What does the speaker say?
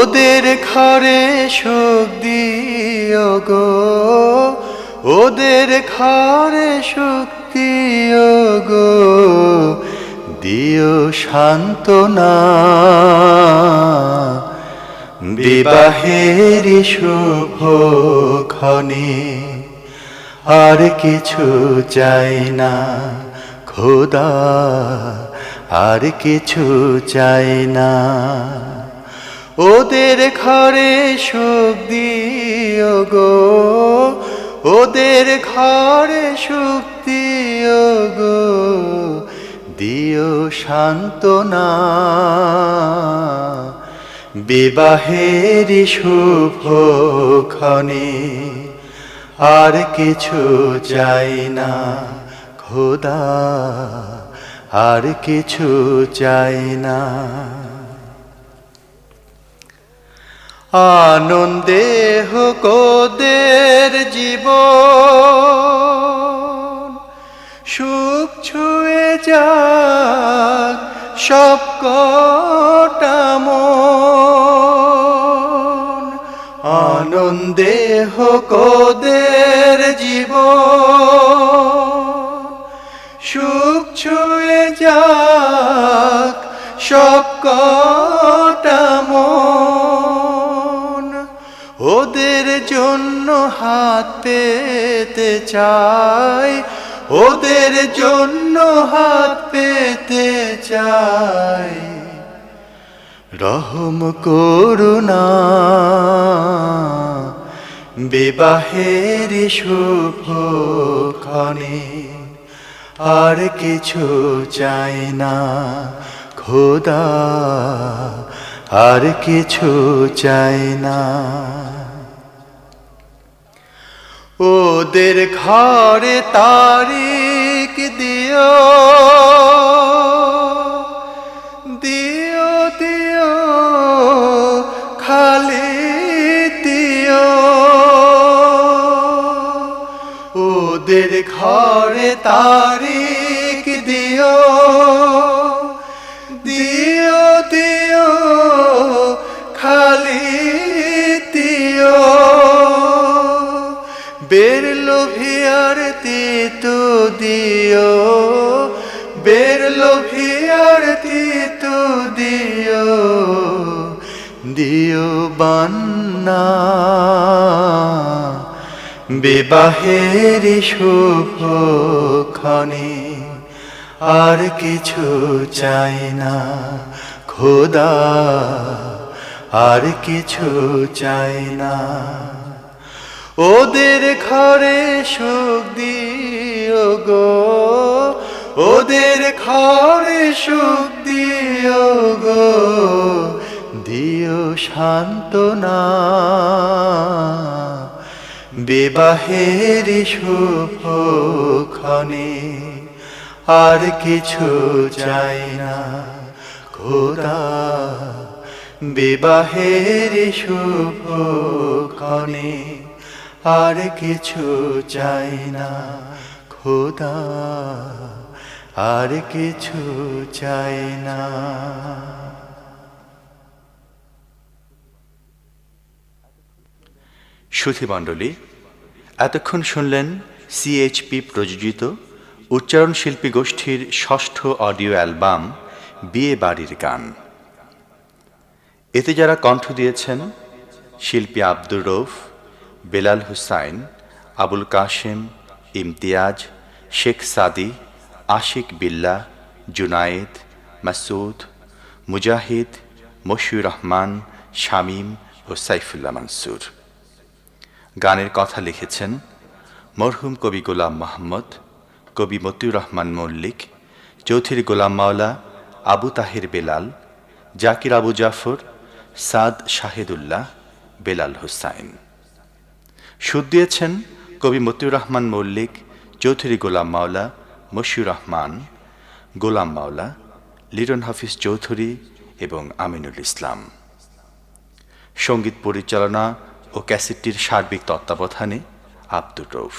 ওদের ঘরে সুখ দিও গো, ওদের ঘরে সুখ দিও গো, দিও সান্ত্বনা। বিবাহের শুভক্ষণে আর কিছু চাই না খোদা, আর কিছু চাই না। ওদের ঘরে সুখ দিও গো, ওদের ঘরে সুখ দিও গো, দিও সান্ত্বনা। বিবাহের শুভক্ষণে আর কিছু চাই না খোদা, আর কিছু চাই না। আনন্দে হোক ওদের জীবন, সুখ ছুঁয়ে যাক সব কটা মন। আনন্দে হোক ওদের জীবন, সুখ ছুঁয়ে যাক সব কটা মন। ওদের জন্য হাত পেতে চাই, ওদের জন্য হাত পেতে চাই, রহম করুণা। বিবাহের শুভক্ষণে আর কিছু চাই না খোদা, আর কিছু চাই না। ওদের ঘরে তারিখ দিও, দিও দিও খালি দিও। ওদের ঘরে তারিখ দিও, দিও দিও খালি দিও। বের লোভিয়ার তিতো দিও, বের লোভিয়ার তিতো দিও, দিও বান্না। বিবাহের শুভক্ষণে আর কিছু চাই না খোদা, আর কিছু চাই না। ওদের ঘরে সুখ দিও গো, ওদের ঘরে সুখ দিও গো, দিও সান্ত্বনা। বিবাহের শুভক্ষণে আর কিছু চাই না খোদা, বিবাহের শুভক্ষণে আর কিছু চাই না খোদা, আর কিছু চাই না। সুধীমণ্ডলী, এতক্ষণ শুনলেন CHP প্রযোজিত উচ্চারণ শিল্পী গোষ্ঠীর ষষ্ঠ অডিও অ্যালবাম বিয়ে বাড়ির গান। এতে যারা কণ্ঠ দিয়েছেন শিল্পী আব্দুর রউফ, বেলাল হুসাইন, আবুল কাশেম, ইমতিয়াজ, শেখ সাদি, আশিক বিল্লাহ, জুনায়েদ, মাসুদ, মুজাহিদ, মশিউর রহমান, শামীম ও সাইফুল্লাহ মানসুর। গানের কথা লিখেছেন মরহুম কবি গোলাম মোহাম্মদ, কবি মতিউর রহমান মল্লিক, চৌধুরী গোলাম মাওলা, আবু তাহের বেলাল, জাকির আবু জাফর, সাদ শাহেদুল্লাহ, বেলাল হুসাইন। সুর দিয়েছেন কবি মতিউর রহমান মল্লিক, চৌধুরী গোলাম মাওলা, মশিউর রহমান, গোলাম মাওলা, লিটন হাফিজ চৌধুরী এবং আমিনুল ইসলাম। সঙ্গীত পরিচালনা ও ক্যাসেটটির সার্বিক তত্ত্বাবধানে আব্দুর রউফ।